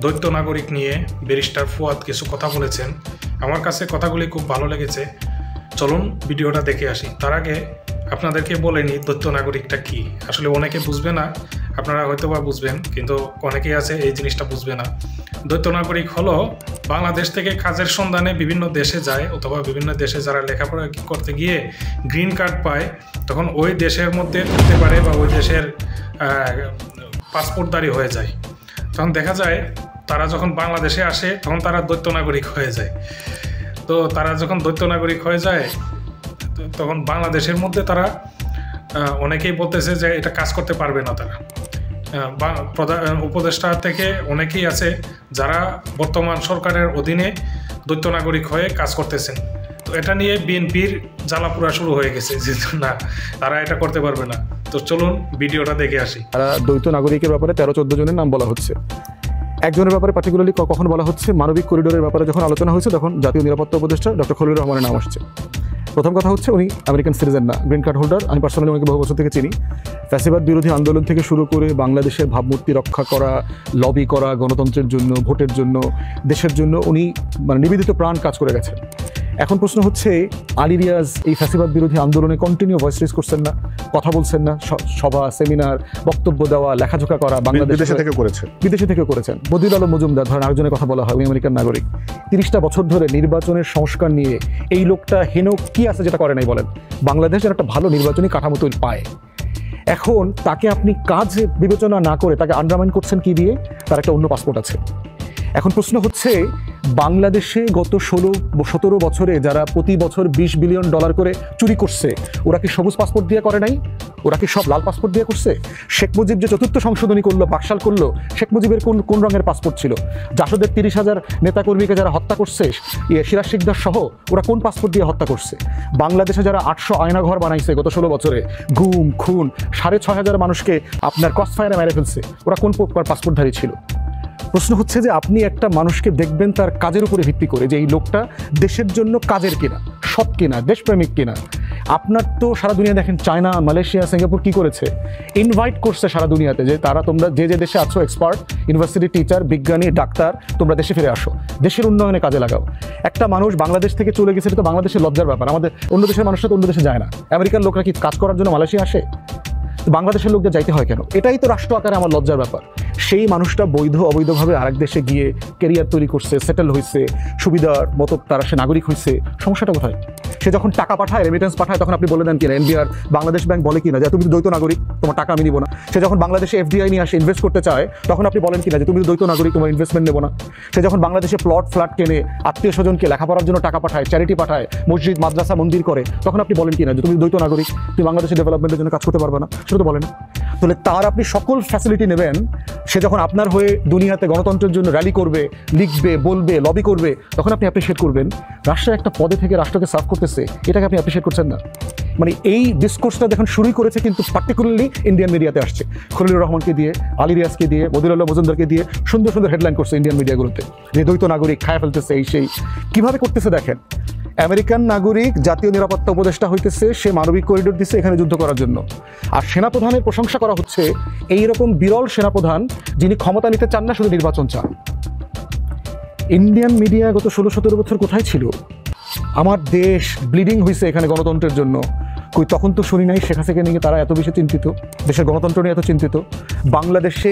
দ্বৈত নাগরিক নিয়ে ব্যারিস্টার ফুয়াদ কিছু কথা বলেছেন। আমার কাছে কথাগুলি খুব ভালো লেগেছে। চলুন ভিডিওটা দেখে আসি। তার আগে আপনাদেরকে বলে নিই দ্বৈত নাগরিকটা কি। আসলে অনেকে বুঝবে না, আপনারা হয়তো বা বুঝবেন, কিন্তু অনেকেই আছে এই জিনিসটা বুঝবে না। দ্বৈত নাগরিক হলো বাংলাদেশ থেকে কাজের সন্ধানে বিভিন্ন দেশে যায়, অথবা বিভিন্ন দেশে যারা লেখাপড়া করতে গিয়ে গ্রিন কার্ড পায়, তখন ওই দেশের মধ্যে থাকতে পারে বা ওই দেশের পাসপোর্টধারী হয়ে যায়। তখন দেখা যায় তারা যখন বাংলাদেশে আসে তখন তারা দ্বৈত নাগরিক হয়ে যায়। তো তারা যখন দ্বৈত নাগরিক হয়ে যায় তখন বাংলাদেশের মধ্যে তারা অনেকেই বলতেছে যে এটা কাজ করতে পারবে না। তারা উপদেষ্টা থেকে অনেকেই আছে যারা বর্তমান সরকারের অধীনে দ্বৈত নাগরিক হয়ে কাজ করতেছেন। তো এটা নিয়ে বিএনপির জ্বালাপোড়া শুরু হয়ে গেছে যে না, তারা এটা করতে পারবে না। তো চলুন ভিডিওটা দেখে আসি। তারা দ্বৈত নাগরিকের ব্যাপারে 13-14 জনের নাম বলা হচ্ছে। একজনের ব্যাপারে পার্টিকুলারলি কখন বলা হচ্ছে, মানবিক করিডোরের ব্যাপারে যখন আলোচনা হয়েছে তখন জাতীয় নিরাপত্তা উপদেষ্টা ডক্টর খলিলুর রহমানের নাম আসছে। প্রথম কথা হচ্ছে উনি আমেরিকান সিটিজেন না, গ্রিন কার্ড হোল্ডার। আমি পার্সোনালি ওনাকে বহু বছর থেকে চিনি। ফ্যাসিবাদ বিরোধী আন্দোলন থেকে শুরু করে বাংলাদেশের ভাবমূর্তি রক্ষা করা, লবি করা, গণতন্ত্রের জন্য, ভোটের জন্য, দেশের জন্য উনি নিবেদিত প্রাণ কাজ করে গেছেন। এখন প্রশ্ন হচ্ছে আলী রিয়াজ এই ফ্যাসিবাদ বিরোধী আন্দোলনে কন্টিনিউ ভয়েস রেজ করছেন না, কথা বলছেন না, সভা, সেমিনার, বক্তব্য দেওয়া, লেখাজোখা করা বিদেশে থেকে করেছেন। বদিউল আলম মজুমদার, ধরেন আরেকজনের কথা বলা হয়, উনি আমেরিকান নাগরিক। 30টা বছর ধরে নির্বাচনের সংস্কার নিয়ে এই লোকটা হেন কি আছে যেটা করে নাই বলেন? বাংলাদেশ যেন একটা ভালো নির্বাচনী কাঠামো তৈরি পায়। এখন তাকে আপনি কাজ বিবেচনা না করে তাকে আন্ডারমাইন করছেন কি দিয়ে? তার একটা অন্য পাসপোর্ট আছে। এখন প্রশ্ন হচ্ছে বাংলাদেশে গত 16-17 বছরে যারা প্রতি বছর $20 বিলিয়ন করে চুরি করছে, ওরা কি সবুজ পাসপোর্ট দিয়ে করে নাই? ওরা কি সব লাল পাসপোর্ট দিয়ে করছে? শেখ মুজিব যে 4র্থ সংশোধনী করলো, বাকশাল করলো, শেখ মুজিবের কোন রঙের পাসপোর্ট ছিল? জাসদের 30,000 নেতাকর্মীকে যারা হত্যা করছে, সিরাজ শিকদার সহ, ওরা কোন পাসপোর্ট দিয়ে হত্যা করছে? বাংলাদেশে যারা 800 আয়নাঘর বানাইছে গত 16 বছরে, গুম খুন, 6,500 মানুষকে আপনার ক্রসফায়ারে মেরে ফেলছে, ওরা কোন পাসপোর্টধারী ছিল? প্রশ্ন হচ্ছে যে আপনি একটা মানুষকে দেখবেন তার কাজের উপরে ভিত্তি করে, যে এই লোকটা দেশের জন্য কাজের কিনা, সৎ কিনা, দেশপ্রেমিক কিনা। আপনার তো সারা দুনিয়া দেখেন, চায়না, মালয়েশিয়া, সিঙ্গাপুর কি করেছে? ইনভাইট করছে সারা দুনিয়াতে যে তারা তোমরা যে দেশে আছো, এক্সপার্ট, ইউনিভার্সিটি টিচার, বিজ্ঞানী, ডাক্তার, তোমরা দেশে ফিরে আসো, দেশের উন্নয়নে কাজে লাগাও। একটা মানুষ বাংলাদেশ থেকে চলে গেছে, তো বাংলাদেশের লজ্জার ব্যাপার। আমাদের অন্য দেশের মানুষরা তো অন্য দেশে যায় না। আমেরিকার লোকরা কি কাজ করার জন্য মালয়েশিয়া আসে? বাংলাদেশের লোকদের যাইতে হয় কেন? এটাই তো রাষ্ট্র আকারে আমার লজ্জার ব্যাপার। সেই মানুষটা বৈধ অবৈধভাবে আরেক দেশে গিয়ে ক্যারিয়ার তৈরি করছে, সেটেল হয়েছে, সুবিধার মতো তারা সে নাগরিক হয়েছে, সমস্যাটা কোথায়? সে যখন টাকা পাঠায়, রেমিটেন্স পাঠায়, তখন আপনি বলে দেন কিনা, এনবিআর, বাংলাদেশ ব্যাংক বলে কিনা যে তুমি দ্বৈত নাগরিক, তোমার টাকা আমি নিব না। সে যখন বাংলাদেশে এফডিআই নিয়ে আসে, ইনভেস্ট করতে চায়, তখন আপনি বলেন কিনা যে তুমি দ্বৈত নাগরিক, তোমার ইনভেস্টমেন্ট নেব না। সে যখন বাংলাদেশে প্লট ফ্ল্যাট কেনে, আত্মীয় স্বজনকে লেখাপড়ার জন্য টাকা পাঠায়, চ্যারিটি পাঠায়, মসজিদ, মাদ্রাসা, মন্দির করে, তখন আপনি বলেন কিনা যে তুমি দ্বৈত নাগরিক, তুমি বাংলাদেশের ডেভেলপমেন্টের জন্য কাজ করতে পারবে না। সেটা তো বলেন। তাহলে তার আপনি সকল ফ্যাসিলিটি নেবেন, সে যখন আপনার হয়ে দুনিয়াতে গণতন্ত্রের জন্য র্যালি করবে, লিখবে, বলবে, লবি করবে, তখন আপনি অ্যাপ্রিসিয়েট করবেন। রাষ্ট্রের একটা পদে থেকে রাষ্ট্রকে সার্ভ করতেছে, এটাকে আপনি অ্যাপ্রিসিয়েট করছেন না। মানে এই ডিসকোর্সটা দেখুন শুরুই করেছে কিন্তু পার্টিকুলারলি ইন্ডিয়ান মিডিয়াতে আসছে। খলিলুর রহমানকে দিয়ে, আলী রিয়াজকে দিয়ে, বদিউল আলম মজুমদারকে দিয়ে সুন্দর সুন্দর হেডলাইন করছে ইন্ডিয়ান মিডিয়াগুলোতে, যে দ্বৈত নাগরিক খায় ফেলতেছে, এই সেই। কীভাবে করতেছে দেখেন। আমেরিকান নাগরিক জাতীয় নিরাপত্তা উপদেষ্টা হইতেছে, সে মানবিক করিডোর দিচ্ছে এখানে যুদ্ধ করার জন্য। আর সেনাপ্রধানের প্রশংসা করা হচ্ছে এইরকম বিরল সেনাপ্রধান যিনি ক্ষমতা নিতে চান না, শুধু নির্বাচন চান। ইন্ডিয়ান মিডিয়া গত 16-17 বছর কোথায় ছিল? আমার দেশ ব্লিডিং হয়েছে এখানে গণতন্ত্রের জন্য, কই তখন তো শুনি নাই শেখ হাসিনাকে নিয়ে তারা এত বেশি চিন্তিত, দেশের গণতন্ত্র নিয়ে এত চিন্তিত। বাংলাদেশে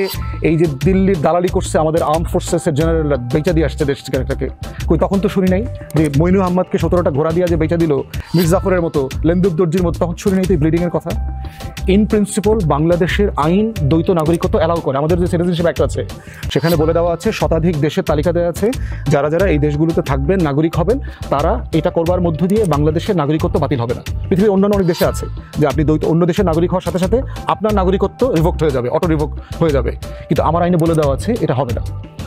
এই যে দিল্লির দালালি করছে আমাদের আর্ম ফোর্সেসের জেনারেলরা, বেচা দিয়ে আসছে দেশটাকে, কই তখন তো শুনি নাই যে মইনুল আহমদকে 17টা ঘোড়া দিয়ে যে বেচা দিল মির্জাফরের মতো, লেন্দুব দর্জির মতো, তখন শুনি নাই তো এই ব্লিডিংয়ের কথা। ইন প্রিন্সিপাল বাংলাদেশের আইন দ্বৈত নাগরিকত্ব অ্যালাউ করে। আমাদের যে সিটিজেনশিপ অ্যাক্ট আছে সেখানে বলে দেওয়া আছে, শতাধিক দেশের তালিকা দেওয়া আছে, যারা যারা এই দেশগুলোতে থাকবেন, নাগরিক হবেন, তারা এটা করবার মধ্য দিয়ে বাংলাদেশের নাগরিকত্ব বাতিল হবে না। পৃথিবীর অন্যান্য অনেক দেশে আছে যে আপনি অন্য দেশের নাগরিক হওয়ার সাথে সাথে আপনার নাগরিকত্ব রিভোক্ট হয়ে যাবে, অটো রিভোক্ট হয়ে যাবে, কিন্তু আমার আইনে বলে দেওয়া আছে এটা হবে না।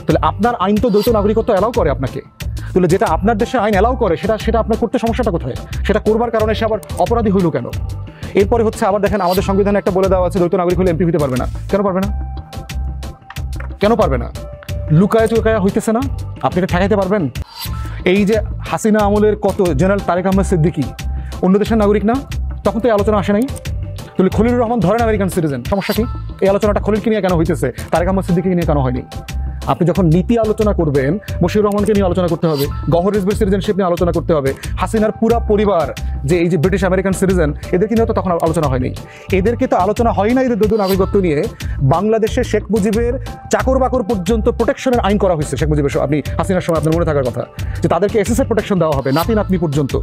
তাহলে আপনার আইন তো দ্বৈত নাগরিকত্ব অ্যালাউ করে আপনাকে, তাহলে যেটা আপনার দেশের আইন অ্যালাউ করে সেটা আপনার করতে সমস্যাটা কোথায়? সেটা করবার কারণে সে আবার অপরাধী হইল কেন? এরপরে হচ্ছে আবার দেখেন আমাদের সংবিধানে একটা বলে দেওয়া আছে দ্বৈত নাগরিক হলে এমপি হতে পারবে না। কেন পারবে না? কেন পারবে না? লুকায়া চুকায়া হইতেছে না? আপনি এটা ঠেকাইতে পারবেন? এই যে হাসিনা আমলের কত জেনারেল তারেক আহমেদ সিদ্দিকী অন্য দেশের নাগরিক না? তখন তো এই আলোচনা আসে নাই। তাহলে খলিলুর রহমান ধরেন আমেরিকান সিটিজেন, সমস্যা কি? এই আলোচনাটা খলিলকে নিয়ে কেন হইতেছে, তারেক আহমেদ সিদ্দিকীকে নিয়ে কেন হয়নি? আপনি যখন নীতি আলোচনা করবেন, মশিউর রহমানকে নিয়ে আলোচনা করতে হবে, গওহর রিজভির সিটিজেনশিপ নিয়ে আলোচনা করতে হবে, হাসিনার পুরা পরিবার যে এই যে ব্রিটিশ আমেরিকান সিটিজেন, এদেরকে নিয়েও তো তখন আলোচনা হয়নি। এদেরকে তো আলোচনা হয় না এদের দ্বৈত নাগরিকত্ব নিয়ে। বাংলাদেশে শেখ মুজিবের চাকর বাকর পর্যন্ত প্রোটেকশনের আইন করা হয়েছে শেখ মুজিবের, আপনি হাসিনার সময় আপনার মনে থাকার কথা, যে তাদেরকে এসএসএ প্রোটেকশন দেওয়া হবে নাতি নাতনি পর্যন্ত।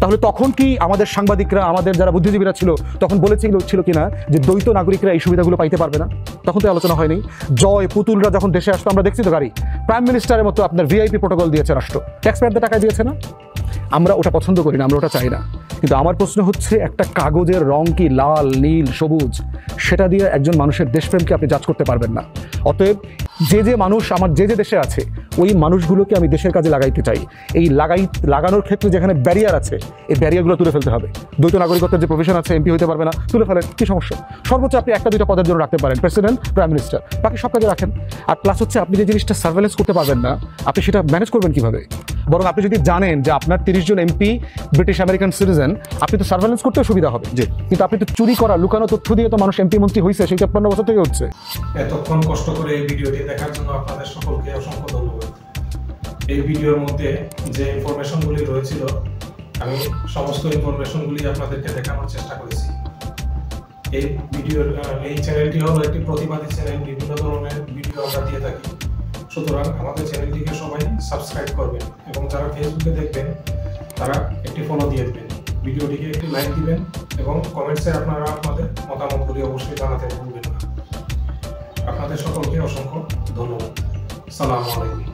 তাহলে তখন কি আমাদের সাংবাদিকরা, আমাদের যারা বুদ্ধিজীবীরা ছিল তখন ছিল কিনা যে দ্বৈত নাগরিকরা এই সুবিধাগুলো পাইতে পারবে না? তখন তো আলোচনা হয়নি। জয় পুতুলরা যখন দেশে আসতো আমরা দেখছি তো গাড়ি, প্রাইম মিনিস্টারের মতো আপনার ভিআইপি প্রোটোকল দিয়েছে রাষ্ট্র, ট্যাক্স পেয়ারদের টাকা দিয়েছে না? আমরা ওটা পছন্দ করি না, আমরা ওটা চাই না। কিন্তু আমার প্রশ্ন হচ্ছে, একটা কাগজের রং কি লাল, নীল, সবুজ, সেটা দিয়ে একজন মানুষের দেশপ্রেমকে আপনি জাজ করতে পারবেন না। অতএব যে মানুষ আমার যে দেশে আছে, ওই মানুষগুলোকে আমি দেশের কাজে লাগাইতে চাই। এই লাগানোর ক্ষেত্রে যেখানে ব্যারিয়ার আছে, এই ব্যারিয়ারগুলো তুলে ফেলতে হবে। দ্বৈত নাগরিকত্বের যে প্রভিশন আছে, এমপি হতে পারবে না, তুলে ফেলেন, কি সমস্যা? সর্বোচ্চ আপনি 1-2 পদের জন্য রাখতে পারেন, প্রেসিডেন্ট, প্রাইম মিনিস্টার, বাকি সব কাজে রাখেন। আর প্লাস হচ্ছে, আপনি যে জিনিসটা সার্ভেলেন্স করতে পারবেন না, আপনি সেটা ম্যানেজ করবেন কিভাবে? বরং আপনি যদি জানেন যে আপনার 30 জন এমপি ব্রিটিশ আমেরিকান সিটিজেন, আপনি তো সার্ভেলেন্স করতেও সুবিধা হবে। কিন্তু আপনি তো চুরি করা, লুকানো তথ্য দিয়ে তো মানুষ এমপি মন্ত্রী হয়েছে, সেই 53 বছর থেকে হচ্ছে। এতক্ষণ কষ্ট করে এই ভিডিওটি দেখার জন্য আপনাদের সকলকে অসংখ্য ধন্যবাদ। এই ভিডিওর মধ্যে যে ইনফরমেশনগুলি রয়েছিল, আমি সমস্ত ইনফরমেশনগুলি আপনাদেরকে দেখানোর চেষ্টা করেছি। এই চ্যানেলটি হলো একটি প্রতিবাদী চ্যানেল, বিভিন্ন ধরনের ভিডিও আমরা দিয়ে থাকি। সুতরাং আমাদের চ্যানেলটিকে সবাই সাবস্ক্রাইব করবেন এবং যারা ফেসবুকে দেখবেন তারা একটি ফলো দিয়ে দেবেন, ভিডিওটিকে একটি লাইক দিবেন এবং কমেন্টসে আপনারা আপনাদের মতামতগুলি অবশ্যই জানাতে ভুলবেন না। আপনাদের সকলকে অসংখ্য ধন্যবাদ। সালামু আলাইকুম।